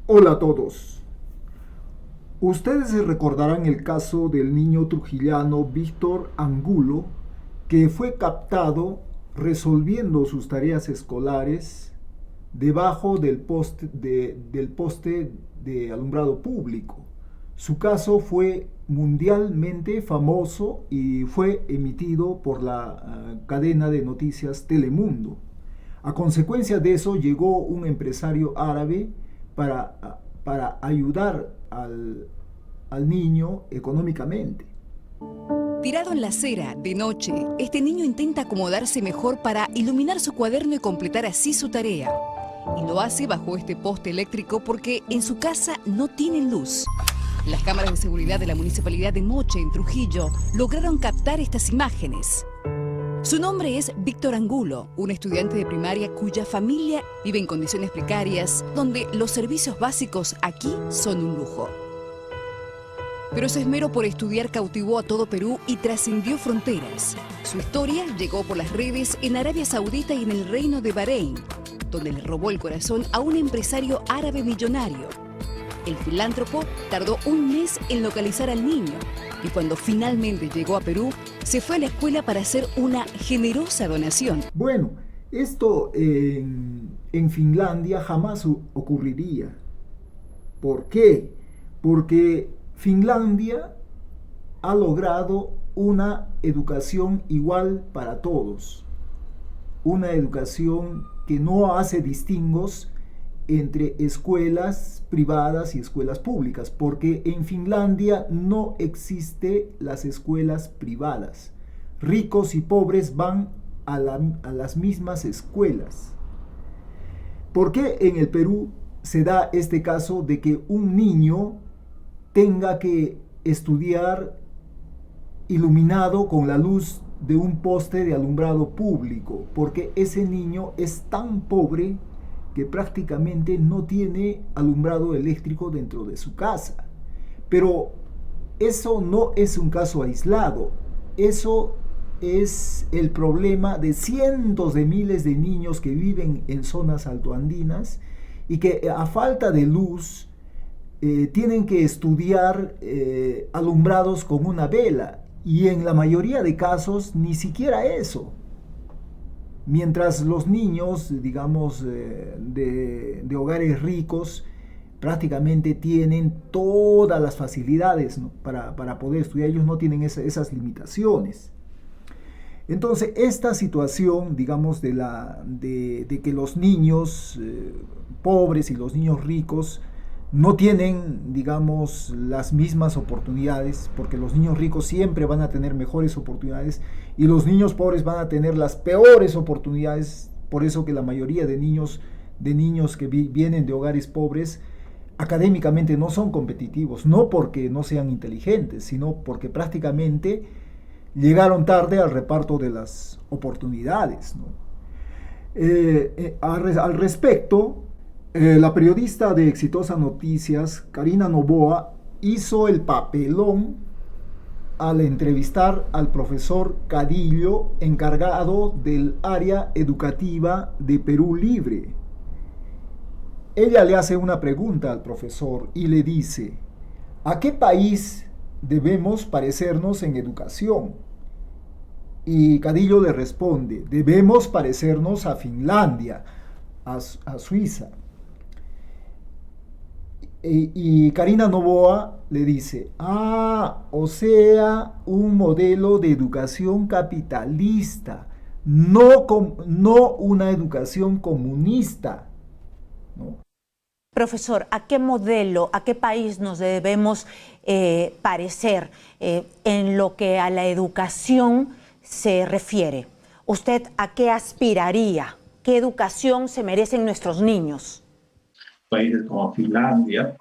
Hola a todos. Ustedes se recordarán el caso del niño trujillano Víctor Angulo, que fue captado resolviendo sus tareas escolares debajo del poste de alumbrado público. Su caso fue mundialmente famoso y fue emitido por la cadena de noticias Telemundo. A consecuencia de eso llegó un empresario árabe para ayudar al niño económicamente. Tirado en la acera, de noche, este niño intenta acomodarse mejor para iluminar su cuaderno y completar así su tarea. Y lo hace bajo este poste eléctrico porque en su casa no tienen luz. Las cámaras de seguridad de la Municipalidad de Moche, en Trujillo, lograron captar estas imágenes. Su nombre es Víctor Angulo, un estudiante de primaria cuya familia vive en condiciones precarias, donde los servicios básicos aquí son un lujo. Pero su esmero por estudiar cautivó a todo Perú y trascendió fronteras. Su historia llegó por las redes en Arabia Saudita y en el Reino de Bahrein, donde le robó el corazón a un empresario árabe millonario. El filántropo tardó un mes en localizar al niño y cuando finalmente llegó a Perú, se fue a la escuela para hacer una generosa donación. Bueno, esto en Finlandia jamás ocurriría. ¿Por qué? Porque Finlandia ha logrado una educación igual para todos, una educación que no hace distingos entre escuelas privadas y escuelas públicas, porque en Finlandia no existe las escuelas privadas. Ricos y pobres van a las mismas escuelas. ¿Por qué en el Perú se da este caso de que un niño tenga que estudiar iluminado con la luz de un poste de alumbrado público? Porque ese niño es tan pobre que prácticamente no tiene alumbrado eléctrico dentro de su casa. Pero eso no es un caso aislado, eso es el problema de cientos de miles de niños que viven en zonas altoandinas y que a falta de luz tienen que estudiar alumbrados con una vela, y en la mayoría de casos ni siquiera eso. Mientras los niños, digamos, de hogares ricos, prácticamente tienen todas las facilidades, ¿no?, para poder estudiar. Ellos no tienen esas limitaciones. Entonces, esta situación, digamos, de que los niños pobres y los niños ricos no tienen, digamos, las mismas oportunidades, porque los niños ricos siempre van a tener mejores oportunidades y los niños pobres van a tener las peores oportunidades. Por eso que la mayoría de niños que vienen de hogares pobres académicamente no son competitivos, no porque no sean inteligentes, sino porque prácticamente llegaron tarde al reparto de las oportunidades, ¿no? Al respecto, la periodista de Exitosa Noticias, Karina Novoa, hizo el papelón al entrevistar al profesor Cadillo, encargado del área educativa de Perú Libre. Ella le hace una pregunta al profesor y le dice: ¿a qué país debemos parecernos en educación? Y Cadillo le responde: debemos parecernos a Finlandia, a Suiza. Y Karina Novoa le dice: o sea, un modelo de educación capitalista, no una educación comunista, ¿no? Profesor, ¿a qué modelo, a qué país nos debemos parecer en lo que a la educación se refiere? ¿Usted a qué aspiraría? ¿Qué educación se merecen nuestros niños? Países como Finlandia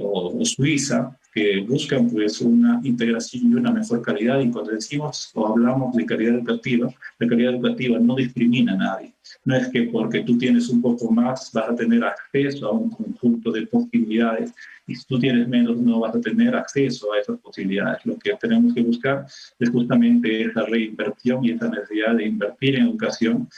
o Suiza, que buscan pues una integración y una mejor calidad. Y cuando decimos o hablamos de calidad educativa, la calidad educativa no discrimina a nadie. No es que porque tú tienes un poco más vas a tener acceso a un conjunto de posibilidades y si tú tienes menos no vas a tener acceso a esas posibilidades. Lo que tenemos que buscar es justamente esa reinversión y esa necesidad de invertir en educación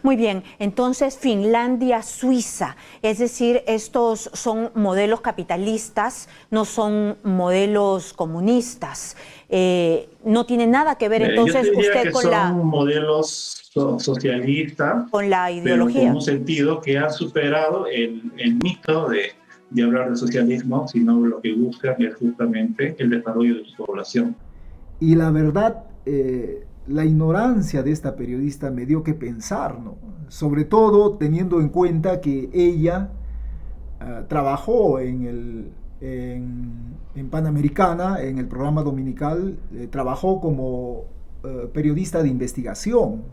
Muy bien, entonces Finlandia, Suiza, es decir, estos son modelos capitalistas, no son modelos comunistas. No tiene nada que ver Yo te entonces diría usted que con son modelos socialistas, con la pero con ideología. un sentido que han superado el mito de hablar de socialismo, sino lo que buscan es justamente el desarrollo de su población. Y la verdad, la ignorancia de esta periodista me dio que pensar, ¿no? Sobre todo teniendo en cuenta que ella trabajó en Panamericana, en el programa dominical, trabajó como periodista de investigación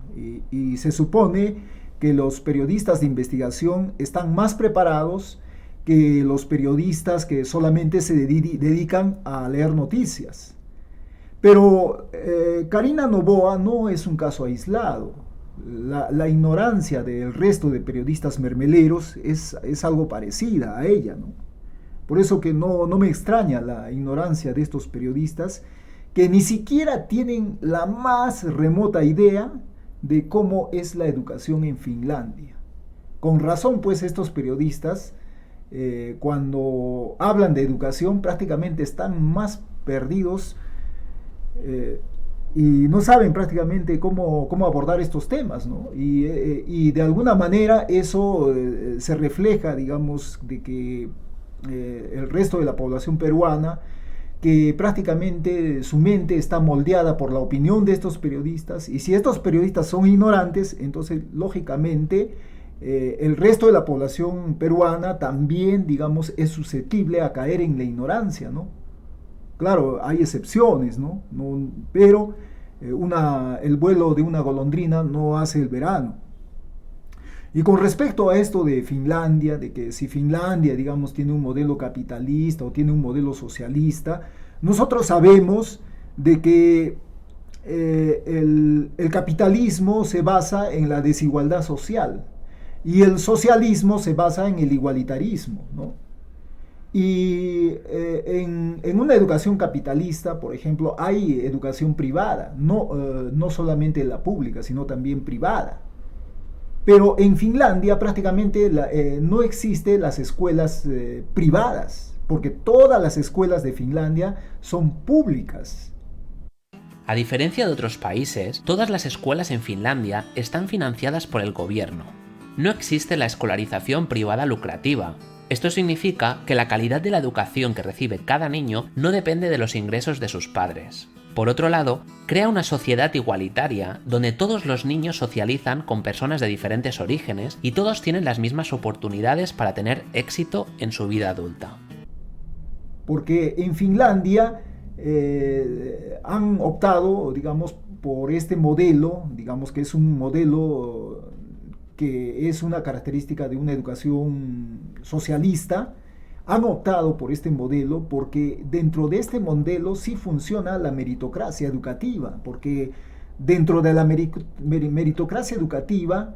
y se supone que los periodistas de investigación están más preparados que los periodistas que solamente se dedican a leer noticias. Pero Karina Noboa no es un caso aislado. La ignorancia del resto de periodistas mermeleros es algo parecida a ella, ¿no? Por eso que no me extraña la ignorancia de estos periodistas que ni siquiera tienen la más remota idea de cómo es la educación en Finlandia. Con razón, pues, estos periodistas, cuando hablan de educación, prácticamente están más perdidos y no saben prácticamente cómo abordar estos temas, ¿no? Y de alguna manera eso se refleja, digamos, de que el resto de la población peruana, que prácticamente su mente está moldeada por la opinión de estos periodistas, y si estos periodistas son ignorantes, entonces lógicamente el resto de la población peruana también, digamos, es susceptible a caer en la ignorancia, ¿no? Claro, hay excepciones, ¿no? Pero el vuelo de una golondrina no hace el verano. Y con respecto a esto de Finlandia, de que si Finlandia, digamos, tiene un modelo capitalista o tiene un modelo socialista, nosotros sabemos de que el capitalismo se basa en la desigualdad social y el socialismo se basa en el igualitarismo, ¿no? Y en una educación capitalista, por ejemplo, hay educación privada, no solamente la pública, sino también privada. Pero en Finlandia prácticamente no existen las escuelas privadas, porque todas las escuelas de Finlandia son públicas. A diferencia de otros países, todas las escuelas en Finlandia están financiadas por el gobierno. No existe la escolarización privada lucrativa. Esto significa que la calidad de la educación que recibe cada niño no depende de los ingresos de sus padres. Por otro lado, crea una sociedad igualitaria donde todos los niños socializan con personas de diferentes orígenes y todos tienen las mismas oportunidades para tener éxito en su vida adulta. Porque en Finlandia han optado, digamos, por este modelo, digamos que es un modelo que es una característica de una educación socialista. Han optado por este modelo porque dentro de este modelo sí funciona la meritocracia educativa, porque dentro de la meritocracia educativa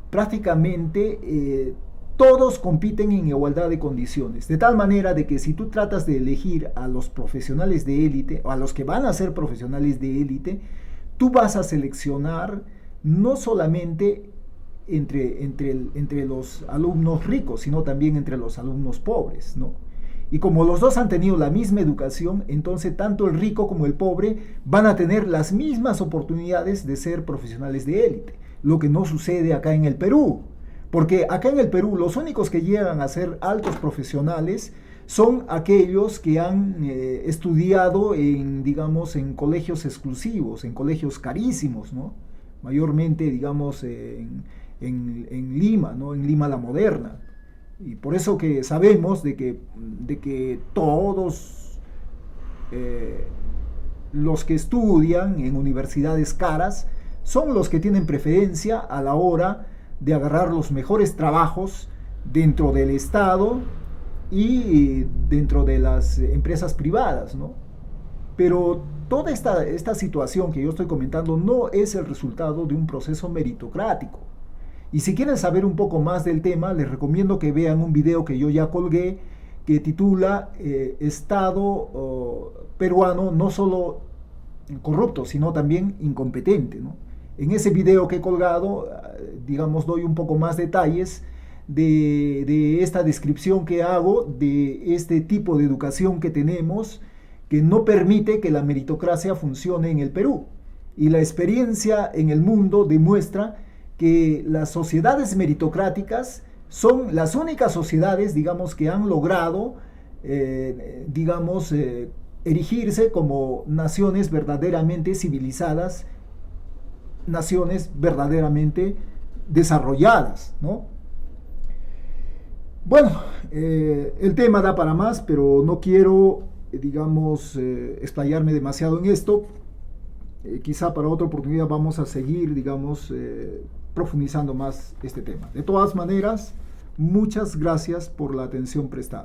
prácticamente todos compiten en igualdad de condiciones, de tal manera de que si tú tratas de elegir a los profesionales de élite o a los que van a ser profesionales de élite, tú vas a seleccionar no solamente entre los alumnos ricos, sino también entre los alumnos pobres, ¿no? Y como los dos han tenido la misma educación, entonces tanto el rico como el pobre van a tener las mismas oportunidades de ser profesionales de élite, lo que no sucede acá en el Perú, porque acá en el Perú los únicos que llegan a ser altos profesionales son aquellos que han estudiado digamos, en colegios exclusivos, en colegios carísimos, ¿no? Mayormente, digamos, en Lima, ¿no? En Lima la Moderna. Y por eso que sabemos de que todos los que estudian en universidades caras son los que tienen preferencia a la hora de agarrar los mejores trabajos dentro del Estado y dentro de las empresas privadas, ¿no? Pero toda esta situación que yo estoy comentando no es el resultado de un proceso meritocrático. Y si quieren saber un poco más del tema, les recomiendo que vean un video que yo ya colgué que titula Estado peruano no solo corrupto, sino también incompetente, ¿no? En ese video que he colgado, digamos, doy un poco más detalles de esta descripción que hago de este tipo de educación que tenemos, que no permite que la meritocracia funcione en el Perú. Y la experiencia en el mundo demuestra que las sociedades meritocráticas son las únicas sociedades, digamos, que han logrado, erigirse como naciones verdaderamente civilizadas, naciones verdaderamente desarrolladas, ¿no? Bueno, el tema da para más, pero no quiero, digamos, explayarme demasiado en esto. Quizá para otra oportunidad vamos a seguir, digamos, profundizando más este tema. De todas maneras, muchas gracias por la atención prestada.